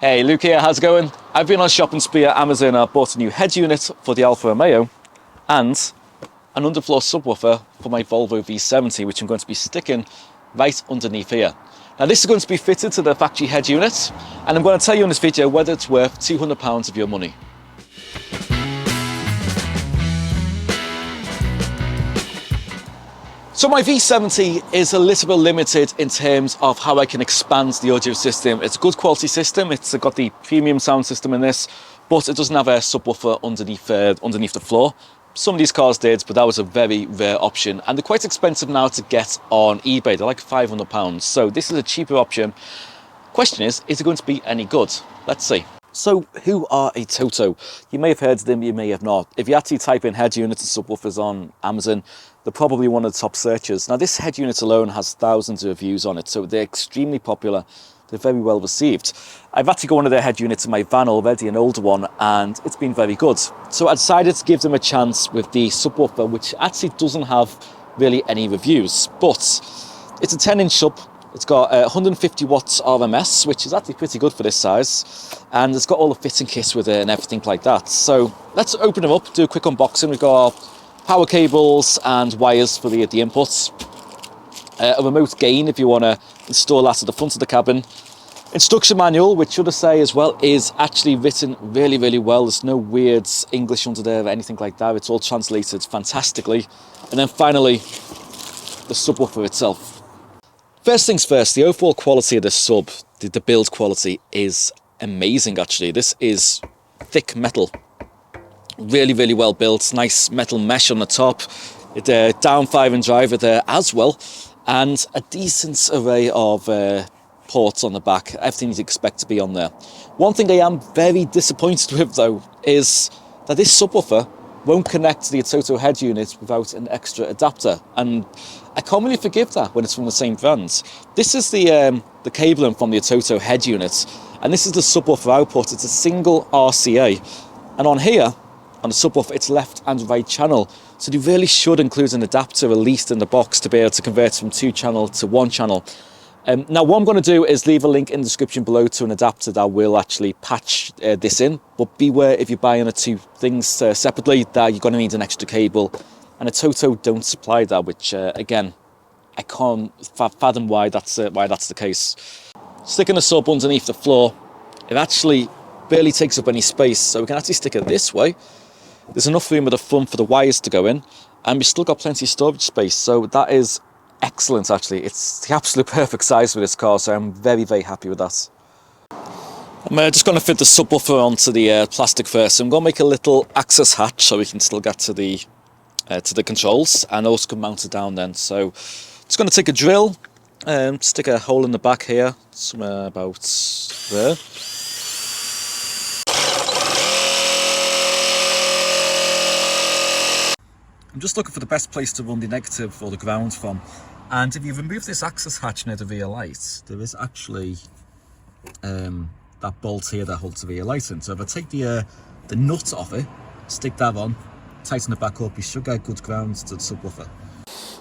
Hey, Luke here, how's it going? I've been on a shopping spree at Amazon. I bought a new head unit for the Alfa Romeo and an underfloor subwoofer for my Volvo V70, which I'm going to be sticking right underneath here. Now this is going to be fitted to the factory head unit, and I'm going to tell you in this video whether it's worth £200 of your money. So my V70 is a little bit limited in terms of how I can expand the audio system. It's a good quality system. It's got the premium sound system in this, but it doesn't have a subwoofer underneath the floor. Some of these cars did, but that was a very rare option. And they're quite expensive now to get on eBay. They're like £500. So this is a cheaper option. Question is it going to be any good? Let's see. So who are Atoto? You may have heard of them, you may have not. If you actually type in head units and subwoofers on Amazon, they're probably one of the top searches. Now this head unit alone has thousands of reviews on it, so they're extremely popular. They're very well received. I've actually got one of their head units in my van already, an older one, and it's been very good. So I decided to give them a chance with the subwoofer, which actually doesn't have really any reviews, but it's a 10-inch sub. It's got 150 watts RMS, which is actually pretty good for this size. And it's got all the fitting kits with it and everything like that. So let's open them up, do a quick unboxing. We've got our power cables and wires for the inputs. A remote gain if you want to install that at the front of the cabin. Instruction manual, which should I say as well, is actually written really, really well. There's no weird English under there or anything like that. It's all translated fantastically. And then finally, the subwoofer itself. First things first, the overall quality of this sub, the build quality is amazing actually. This is thick metal, really, really well built, nice metal mesh on the top, down 5-inch driver there as well, and a decent array of ports on the back, everything you'd expect to be on there. One thing I am very disappointed with though is that this subwoofer won't connect to the Atoto head unit without an extra adapter, and I can't really forgive that when it's from the same brand. This is the cabling from the Atoto head unit, and this is the subwoofer output. It's a single RCA, and on here, on the subwoofer, it's left and right channel, so they really should include an adapter at least in the box to be able to convert from 2-channel to 1-channel. Now what I'm going to do is leave a link in the description below to an adapter that will actually patch this in, but beware if you're buying the two things separately that you're going to need an extra cable, and Atoto don't supply that, which again I can't fathom why that's the case. Sticking a sub underneath the floor, it actually barely takes up any space, so we can actually stick it this way. There's enough room at the front for the wires to go in, and we've still got plenty of storage space, so that is excellent actually. It's the absolute perfect size for this car, so I'm very, very happy with that. I'm just going to fit the subwoofer onto the plastic first. So I'm going to make a little access hatch so we can still get to the controls, and also can mount it down then. So just going to take a drill and stick a hole in the back here, somewhere about there. I'm just looking for the best place to run the negative or the ground from, and if you remove this access hatch near the rear light, there is actually that bolt here that holds the rear light in. So if I take the nut off it, stick that on, tighten it back up, you should get good ground to the subwoofer.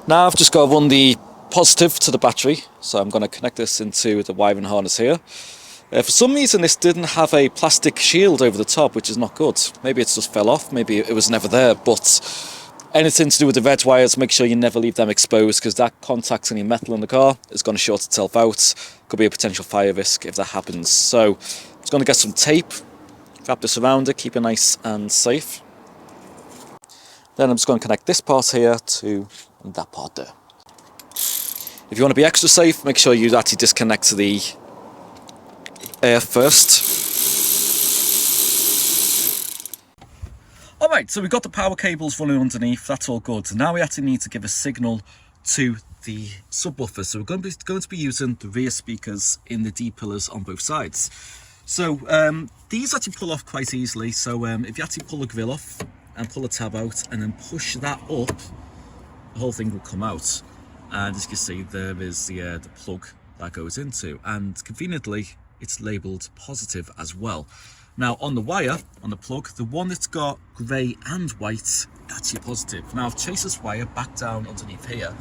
Now I've just got to run the positive to the battery, so I'm going to connect this into the wiring harness here. For some reason this didn't have a plastic shield over the top, which is not good. Maybe it just fell off, maybe it was never there, but anything to do with the red wires, make sure you never leave them exposed, because that contacts any metal in the car is going to short itself out. Could be a potential fire risk if that happens. So I'm just going to get some tape, wrap this around it, keep it nice and safe. Then I'm just going to connect this part here to that part there. If you want to be extra safe, make sure you actually disconnect the air first. Alright, so we've got the power cables running underneath, that's all good. Now we actually need to give a signal to the subwoofer. So we're going to be using the rear speakers in the D pillars on both sides. So these actually pull off quite easily. So if you actually pull the grill off and pull the tab out and then push that up, the whole thing will come out. And as you can see, there is the plug that goes into, and conveniently it's labelled positive as well. Now on the wire, on the plug, the one that's got grey and white, that's your positive. Now I've chased this wire back down underneath here.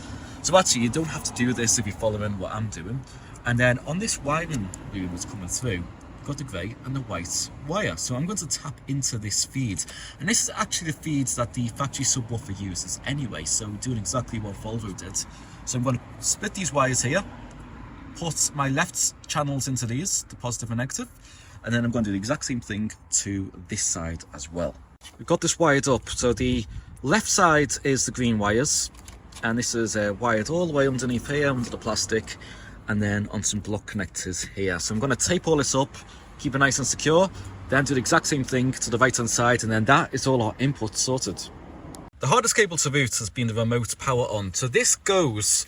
So actually you don't have to do this if you're following what I'm doing. And then on this wiring loom that's coming through, got the grey and the white wire. So I'm going to tap into this feed, and this is actually the feed that the factory subwoofer uses anyway, so doing exactly what Volvo did. So I'm going to split these wires here, put my left channels into these, the positive and negative, and then I'm going to do the exact same thing to this side as well. We've got this wired up, so the left side is the green wires, and this is wired all the way underneath here, under the plastic, and then on some block connectors here. So I'm going to tape all this up, keep it nice and secure, then do the exact same thing to the right hand side, and then that is all our input sorted. The hardest cable to route has been the remote power on. So this goes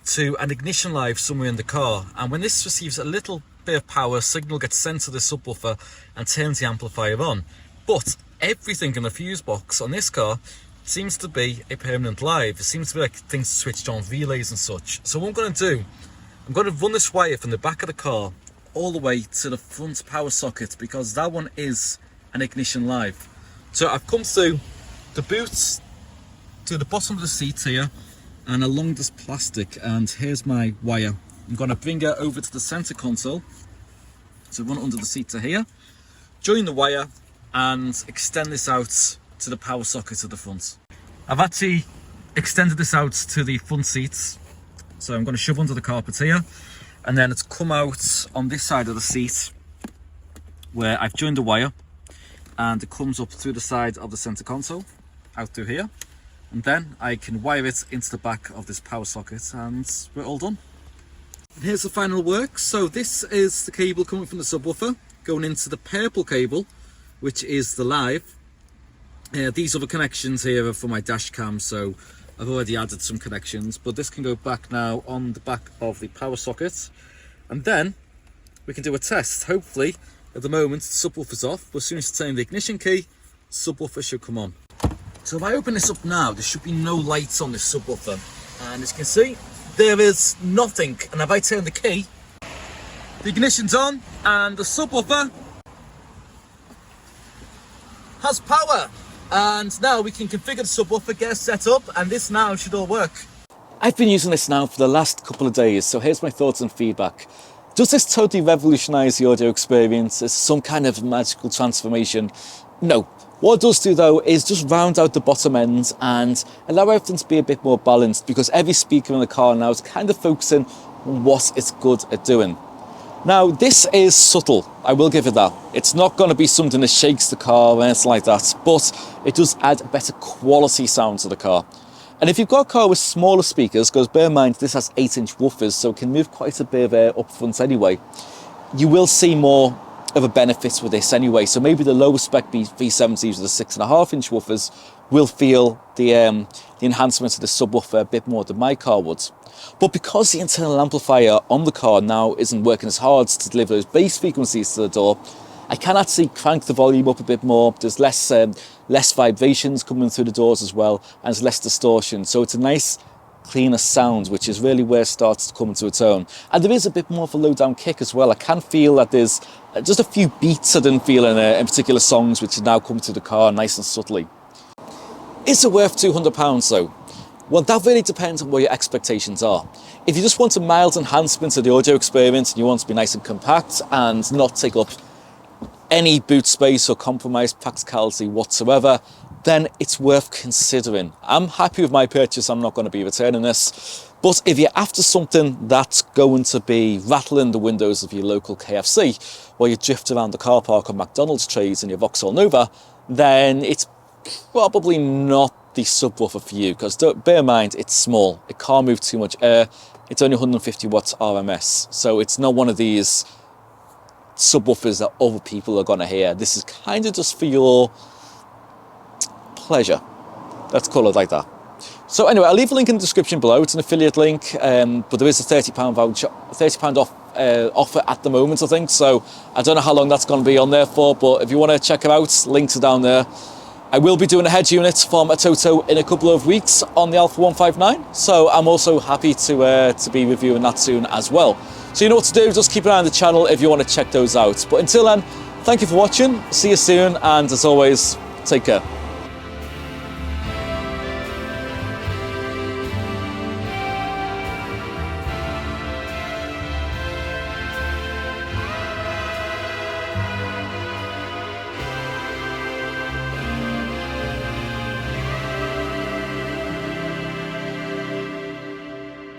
to an ignition live somewhere in the car, and when this receives a little bit of power, signal gets sent to the subwoofer and turns the amplifier on. But everything in the fuse box on this car seems to be a permanent live. It seems to be like things switched on, relays and such. So what I'm going to do, I'm going to run this wire from the back of the car all the way to the front power socket, because that one is an ignition live. So I've come through the boot to the bottom of the seat here and along this plastic, and here's my wire. I'm going to bring it over to the center console, so run it under the seat to here, join the wire and extend this out to the power socket at the front. I've actually extended this out to the front seats. So I'm going to shove under the carpet here, and then it's come out on this side of the seat where I've joined the wire, and it comes up through the side of the center console, out through here, and then I can wire it into the back of this power socket, and we're all done. And here's the final work. So this is the cable coming from the subwoofer, going into the purple cable, which is the live. These other connections here are for my dash cam, so I've already added some connections, but this can go back now on the back of the power socket, and then we can do a test. Hopefully, at the moment, the subwoofer's off, but as soon as I turn the ignition key, subwoofer should come on. So if I open this up now, there should be no lights on this subwoofer, and as you can see, there is nothing. And if I turn the key, the ignition's on, and the subwoofer has power. And now we can configure the subwoofer, get it set up, and this now should all work. I've been using this now for the last couple of days, so here's my thoughts and feedback. Does this totally revolutionise the audio experience? Is some kind of magical transformation? No. What it does do though is just round out the bottom end and allow everything to be a bit more balanced, because every speaker in the car now is kind of focusing on what it's good at doing. Now, this is subtle, I will give it that. It's not going to be something that shakes the car or anything like that, but it does add a better quality sound to the car. And if you've got a car with smaller speakers, because bear in mind this has 8-inch woofers, so it can move quite a bit of air up front anyway, you will see more of a benefit with this anyway. So maybe the lower spec V70s with the 6.5-inch woofers will feel the enhancement of the subwoofer a bit more than my car would. But because the internal amplifier on the car now isn't working as hard to deliver those bass frequencies to the door, I can actually crank the volume up a bit more. There's less vibrations coming through the doors as well, and there's less distortion. So it's a nice, cleaner sound, which is really where it starts to come into its own. And there is a bit more of a low down kick as well. I can feel that there's just a few beats I didn't feel in particular songs, which are now coming through the car nice and subtly. Is it worth £200 though? Well, that really depends on what your expectations are. If you just want a mild enhancement to the audio experience and you want to be nice and compact and not take up any boot space or compromise practicality whatsoever, then it's worth considering. I'm happy with my purchase, I'm not going to be returning this. But if you're after something that's going to be rattling the windows of your local KFC while you drift around the car park on McDonald's trays in your Vauxhall Nova, then it's probably not the subwoofer for you, because bear in mind it's small, it can't move too much air, it's only 150 watts RMS, so it's not one of these subwoofers that other people are going to hear. This is kind of just for your pleasure, let's call it like that. So anyway, I'll leave a link in the description below. It's an affiliate link, but there is a £30 voucher, £30 off offer at the moment, I think, so I don't know how long that's going to be on there for, but if you want to check it out, links are down there. I will be doing a head unit from Atoto in a couple of weeks on the Alpha 159, so I'm also happy to be reviewing that soon as well. So you know what to do, just keep an eye on the channel if you want to check those out. But until then, thank you for watching, see you soon, and as always, take care.